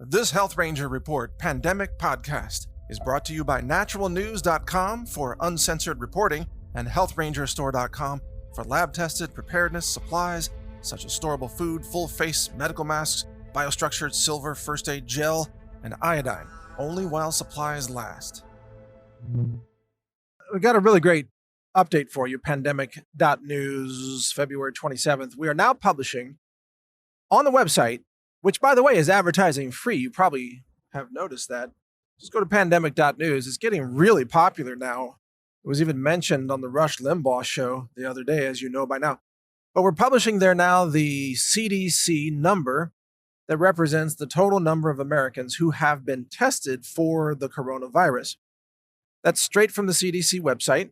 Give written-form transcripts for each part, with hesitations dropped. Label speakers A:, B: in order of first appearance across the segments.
A: This Health Ranger Report Pandemic Podcast is brought to you by NaturalNews.com for uncensored reporting and HealthRangerStore.com for lab-tested preparedness supplies such as storable food, full-face medical masks, biostructured silver first aid gel, and iodine, only while supplies last. We got a really great update for you, Pandemic.news, February 27th. We are now publishing on the website, which, by the way, is advertising free. You probably have noticed that. Just go to Pandemic.news. It's getting really popular now. It was even mentioned on the Rush Limbaugh show the other day, as you know by now. But we're publishing there now the CDC number that represents the total number of Americans who have been tested for the coronavirus. That's straight from the CDC website.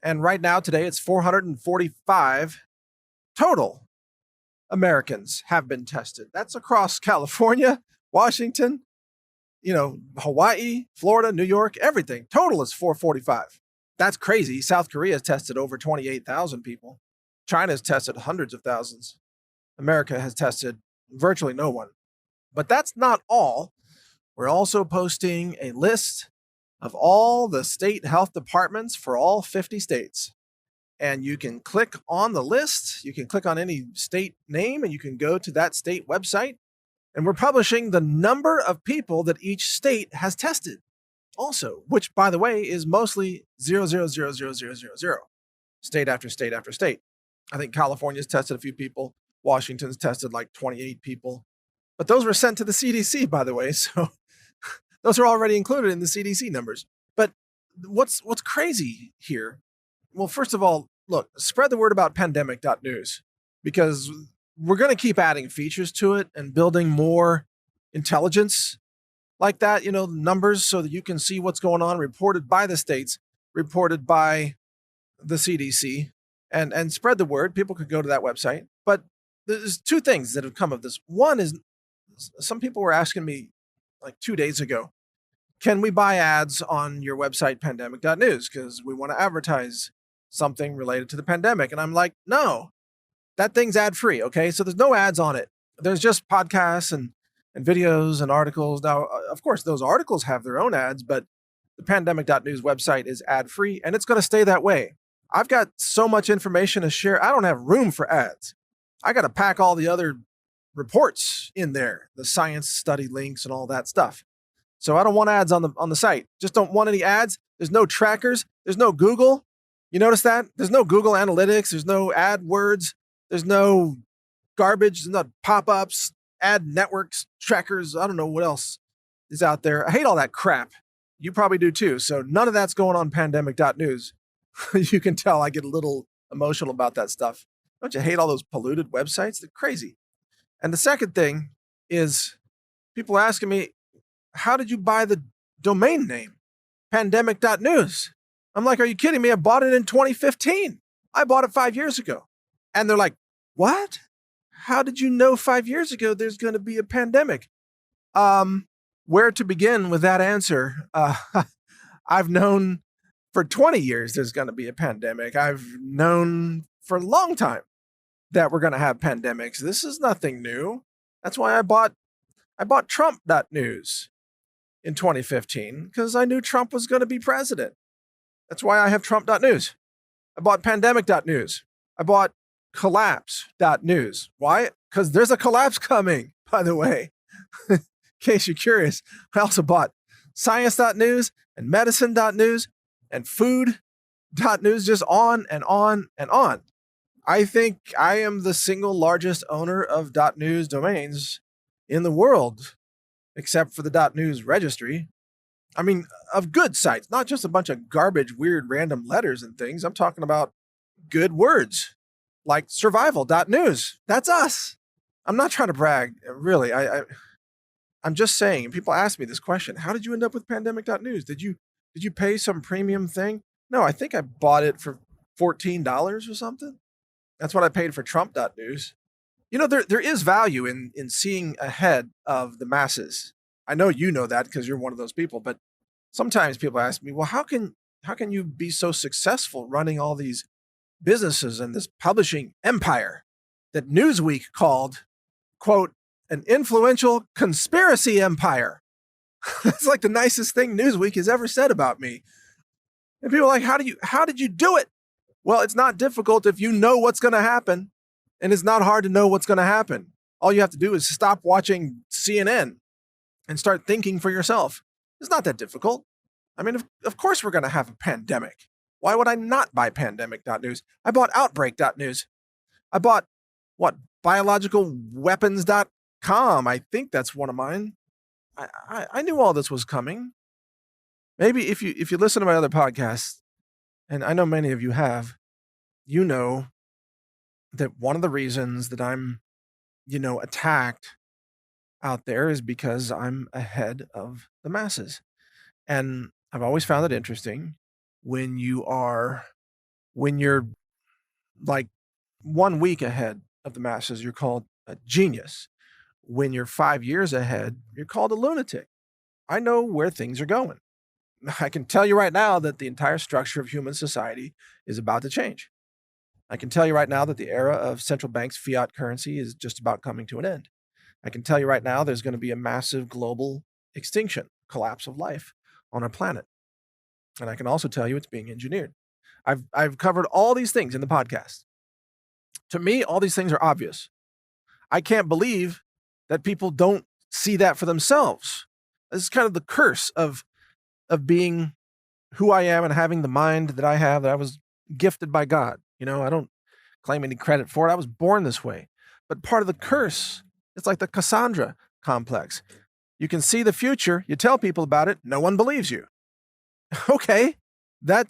A: And right now, today, it's 445 total Americans have been tested. That's across California, Washington, Hawaii, Florida, New York, everything. Total is 445. That's crazy. South Korea has tested over 28,000 people. China has tested hundreds of thousands. America has tested virtually no one. But that's not all. We're also posting a list of all the state health departments for all 50 states. And you can click on the list. You can click on any state name and you can go to that state website. And we're publishing the number of people that each state has tested also, which, by the way, is mostly 0.00000, state after state after state. I think California's tested a few people. Washington's tested like 28 people. But those were sent to the CDC, by the way. So those are already included in the CDC numbers. But what's crazy here? Well, first of all, look, spread the word about Pandemic.news because we're going to keep adding features to it and building more intelligence like that, numbers so that you can see what's going on, reported by the states, reported by the CDC, and spread the word. People could go to that website. But there's two things that have come of this. One is some people were asking me like 2 days ago, can we buy ads on your website, Pandemic.news? Because we want to advertise something related to the pandemic. And I'm like, no, that thing's ad free. Okay. So there's no ads on it. There's just podcasts and videos and articles. Now, of course, those articles have their own ads, but the Pandemic.news website is ad free and it's going to stay that way. I've got so much information to share. I don't have room for ads. I got to pack all the other reports in there, the science study links and all that stuff. So I don't want ads on the site. Just don't want any ads. There's no trackers. There's no Google. You notice that? There's no Google Analytics. There's no AdWords. There's no garbage. There's no pop-ups, ad networks, trackers. I don't know what else is out there. I hate all that crap. You probably do too. So none of that's going on Pandemic.news. You can tell I get a little emotional about that stuff. Don't you hate all those polluted websites? They're crazy. And the second thing is people asking me, how did you buy the domain name? Pandemic.news. I'm like, are you kidding me? I bought it in 2015. I bought it 5 years ago. And they're like, what? How did you know 5 years ago there's going to be a pandemic? Where to begin with that answer? I've known for 20 years there's going to be a pandemic. I've known for a long time that we're going to have pandemics. This is nothing new. That's why I bought Trump.news in 2015 because I knew Trump was going to be president. That's why I have Trump.news. I bought Pandemic.news. I bought Collapse.news. Why? Because there's a collapse coming, by the way. In case you're curious, I also bought Science.news and Medicine.news and Food.news, just on and on and on. I think I am the single largest owner of .news domains in the world, except for the .news registry. I mean, of good sites, not just a bunch of garbage, weird, random letters and things. I'm talking about good words like survival.news. That's us. I'm not trying to brag, really. I'm just saying, people ask me this question, how did you end up with Pandemic.news? Did you pay some premium thing? No, I think I bought it for $14 or something. That's what I paid for Trump.news. There is value in seeing ahead of the masses. I know you know that because you're one of those people, but sometimes people ask me, well, how can you be so successful running all these businesses and this publishing empire that Newsweek called, quote, an influential conspiracy empire. That's like the nicest thing Newsweek has ever said about me. And people are like, how did you do it? Well, it's not difficult if you know what's going to happen, and it's not hard to know what's going to happen. All you have to do is stop watching CNN and start thinking for yourself. It's not that difficult. I mean, of course we're going to have a pandemic. Why would I not buy Pandemic.news? I bought Outbreak.news. I bought, biologicalweapons.com. I think that's one of mine. I knew all this was coming. Maybe if you listen to my other podcasts, and I know many of you have, you know that one of the reasons that I'm, attacked out there is because I'm ahead of the masses. And I've always found it interesting when you're like 1 week ahead of the masses, you're called a genius. When you're 5 years ahead, you're called a lunatic. I know where things are going. I can tell you right now that the entire structure of human society is about to change. I can tell you right now that the era of central banks' fiat currency is just about coming to an end. I can tell you right now there's going to be a massive global extinction, collapse of life on our planet. And I can also tell you it's being engineered. I've covered all these things in the podcast. To me, all these things are obvious. I can't believe that people don't see that for themselves. This is kind of the curse of being who I am and having the mind that I have, that I was gifted by God. I don't claim any credit for it. I was born this way. But part of the curse, it's like the Cassandra complex. You can see the future. You tell people about it. No one believes you. Okay,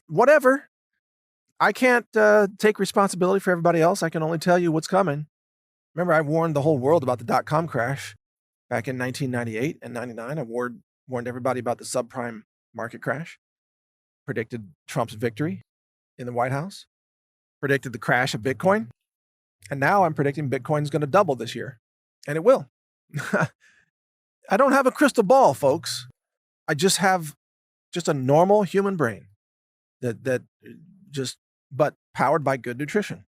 A: whatever. I can't take responsibility for everybody else. I can only tell you what's coming. Remember, I warned the whole world about the dot-com crash back in 1998 and 99. I warned everybody about the subprime market crash, predicted Trump's victory in the White House, predicted the crash of Bitcoin, and now I'm predicting Bitcoin is going to double this year, and it will. I don't have a crystal ball, folks. I just have a normal human brain but powered by good nutrition.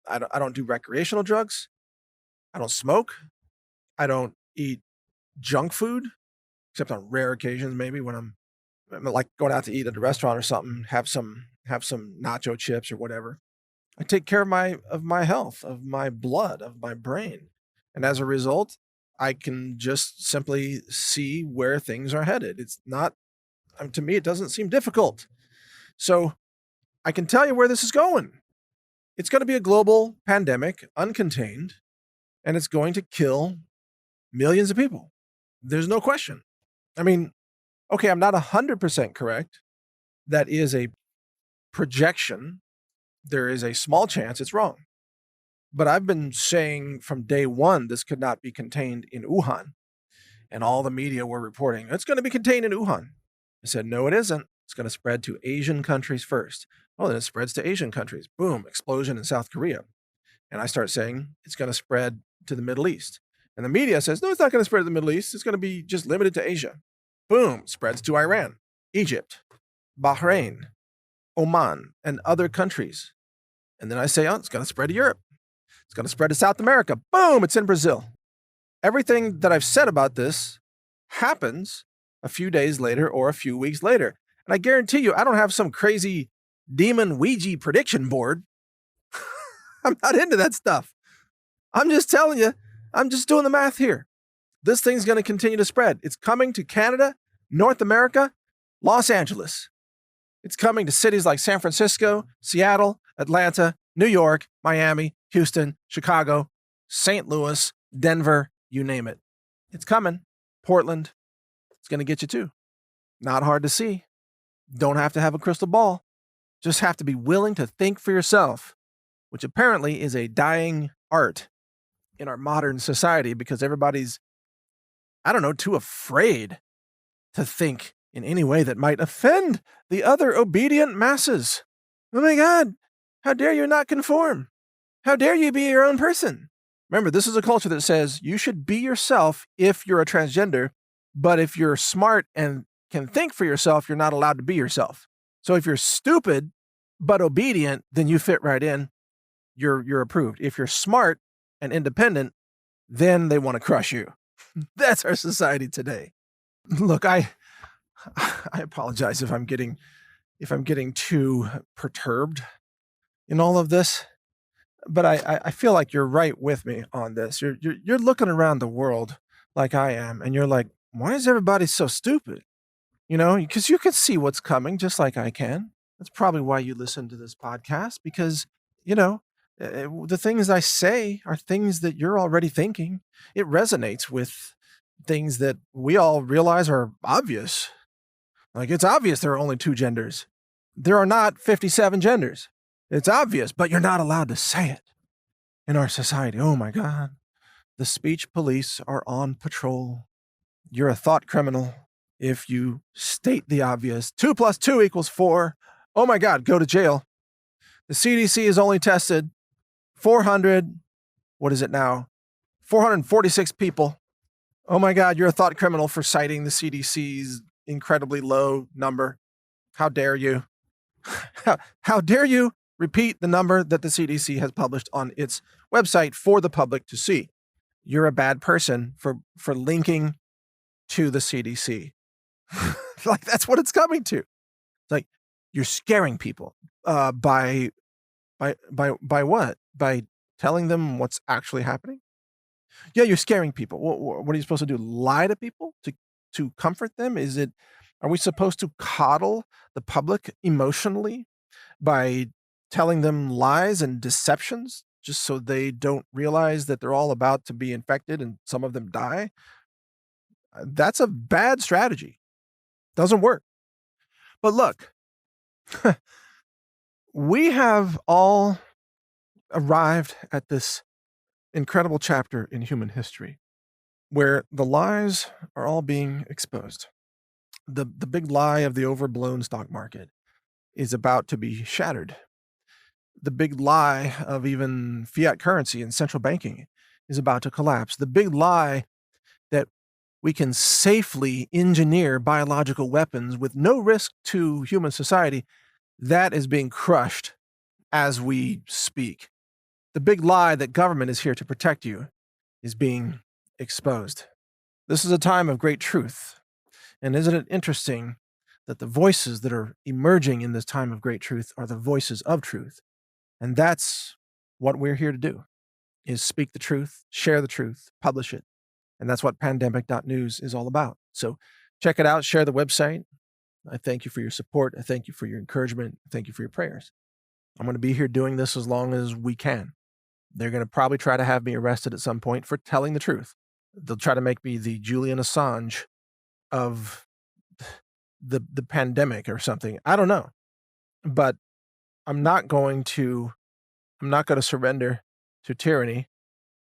A: I don't do recreational drugs. I don't smoke. I don't eat junk food, except on rare occasions, maybe when I'm like going out to eat at a restaurant or something, have some nacho chips or whatever. I take care of my health, of my blood, of my brain. And as a result, I can just simply see where things are headed. It's not, to me, it doesn't seem difficult. So I can tell you where this is going. It's going to be a global pandemic, uncontained, and it's going to kill millions of people. There's no question. I mean, okay, I'm not 100% correct. That is a projection. There is a small chance it's wrong. But I've been saying from day one, this could not be contained in Wuhan. And all the media were reporting, it's going to be contained in Wuhan. I said, no, it isn't. It's going to spread to Asian countries first. Oh, then it spreads to Asian countries. Boom, explosion in South Korea. And I start saying it's going to spread to the Middle East. And the media says, no, it's not going to spread to the Middle East. It's going to be just limited to Asia. Boom, spreads to Iran, Egypt, Bahrain, Oman, and other countries. And then I say, oh, it's going to spread to Europe. It's going to spread to South America. Boom, it's in Brazil. Everything that I've said about this happens a few days later or a few weeks later. And I guarantee you, I don't have some crazy demon Ouija prediction board. I'm not into that stuff. I'm just telling you, I'm just doing the math here. This thing's going to continue to spread. It's coming to Canada, North America, Los Angeles. It's coming to cities like San Francisco, Seattle, Atlanta, New York, Miami, Houston, Chicago, St. Louis, Denver, you name it. It's coming. Portland. It's going to get you too. Not hard to see. Don't have to have a crystal ball. Just have to be willing to think for yourself, which apparently is a dying art in our modern society because everybody's, too afraid to think in any way that might offend the other obedient masses. Oh my God, how dare you not conform? How dare you be your own person? Remember, this is a culture that says you should be yourself if you're a transgender, but if you're smart and can think for yourself, you're not allowed to be yourself. So if you're stupid but obedient, then you fit right in. You're approved. If you're smart and independent, then they want to crush you. That's our society today. Look, I apologize if I'm getting too perturbed in all of this, but I feel like you're right with me on this. You're looking around the world like I am, and you're like, why is everybody so stupid? Because you can see what's coming just like I can. That's probably why you listen to this podcast, because, the things I say are things that you're already thinking. It resonates with things that we all realize are obvious. Like, it's obvious there are only 2 genders. There are not 57 genders. It's obvious, but you're not allowed to say it in our society. Oh my God. The speech police are on patrol. You're a thought criminal if you state the obvious. 2 + 2 = 4. Oh my God, go to jail. The CDC has only tested 446 people. Oh my God, you're a thought criminal for citing the CDC's incredibly low number. How dare you? How dare you repeat the number that the CDC has published on its website for the public to see? You're a bad person for linking to the CDC. Like, that's what it's coming to. It's like, you're scaring people by what? By telling them what's actually happening? Yeah, you're scaring people. What are you supposed to do? Lie to people to comfort them? Are we supposed to coddle the public emotionally by telling them lies and deceptions just so they don't realize that they're all about to be infected and some of them die? That's a bad strategy. Doesn't work. But look, we have all arrived at this incredible chapter in human history where the lies are all being exposed. The big lie of the overblown stock market is about to be shattered. The big lie of even fiat currency and central banking is about to collapse. The big lie that we can safely engineer biological weapons with no risk to human society, that is being crushed as we speak. The big lie that government is here to protect you is being exposed. This is a time of great truth. And isn't it interesting that the voices that are emerging in this time of great truth are the voices of truth? And that's what we're here to do, is speak the truth, share the truth, publish it. And that's what Pandemic.news is all about. So check it out, share the website. I thank you for your support. I thank you for your encouragement. I thank you for your prayers. I'm going to be here doing this as long as we can. They're going to probably try to have me arrested at some point for telling the truth. They'll try to make me the Julian Assange of the pandemic or something. I don't know. But I'm not going to surrender to tyranny.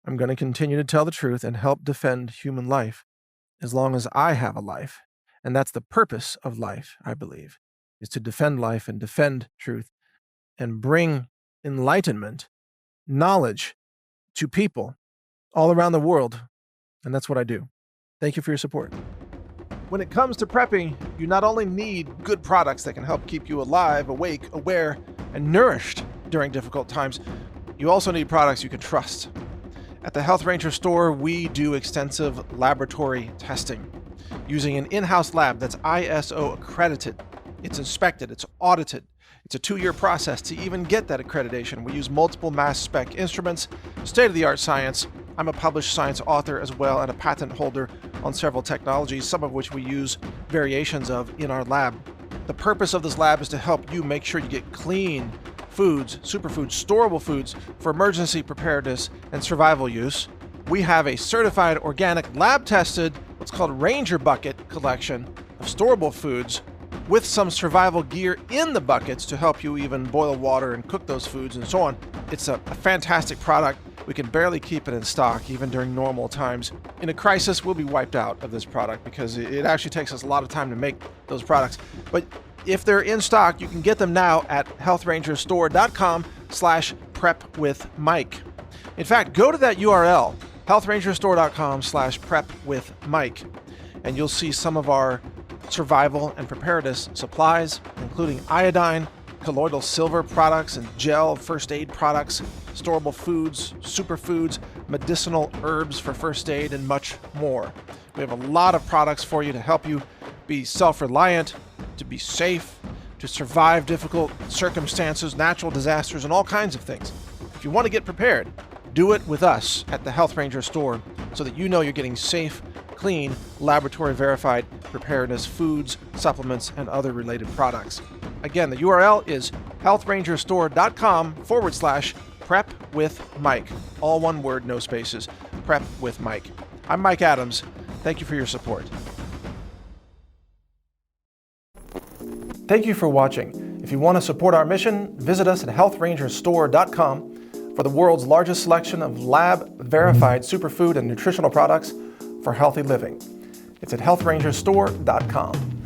A: I'm going to continue to tell the truth and help defend human life as long as I have a life. And that's the purpose of life, I believe, is to defend life and defend truth and bring enlightenment, knowledge to people all around the world. And that's what I do. Thank you for your support. When it comes to prepping, you not only need good products that can help keep you alive, awake, aware, and nourished during difficult times, you also need products you can trust. At the Health Ranger store, we do extensive laboratory testing using an in-house lab that's ISO accredited. It's inspected, it's audited. It's a 2-year process to even get that accreditation. We use multiple mass spec instruments, state-of-the-art science. I'm a published science author as well and a patent holder on several technologies, some of which we use variations of in our lab. The purpose of this lab is to help you make sure you get clean foods, superfoods, storable foods for emergency preparedness and survival use. We have a certified organic lab-tested, what's called Ranger Bucket collection of storable foods with some survival gear in the buckets to help you even boil water and cook those foods and so on. It's a fantastic product. We can barely keep it in stock even during normal times. In a crisis, we'll be wiped out of this product because it actually takes us a lot of time to make those products. But if they're in stock, you can get them now at healthrangerstore.com/prepwithmike. In fact, go to that URL, healthrangerstore.com/prepwithmike, and you'll see some of our survival and preparedness supplies, including iodine, colloidal silver products and gel first aid products, storable foods, superfoods, medicinal herbs for first aid, and much more. We have a lot of products for you to help you be self-reliant, to be safe, to survive difficult circumstances, natural disasters, and all kinds of things. If you want to get prepared, do it with us at the Health Ranger store so that you know you're getting safe, clean, laboratory-verified preparedness foods, supplements, and other related products. Again, the URL is healthrangerstore.com/prep with Mike. All one word, no spaces. Prep with Mike. I'm Mike Adams. Thank you for your support. Thank you for watching. If you want to support our mission, visit us at healthrangerstore.com for the world's largest selection of lab-verified superfood and nutritional products for healthy living. It's at healthrangerstore.com.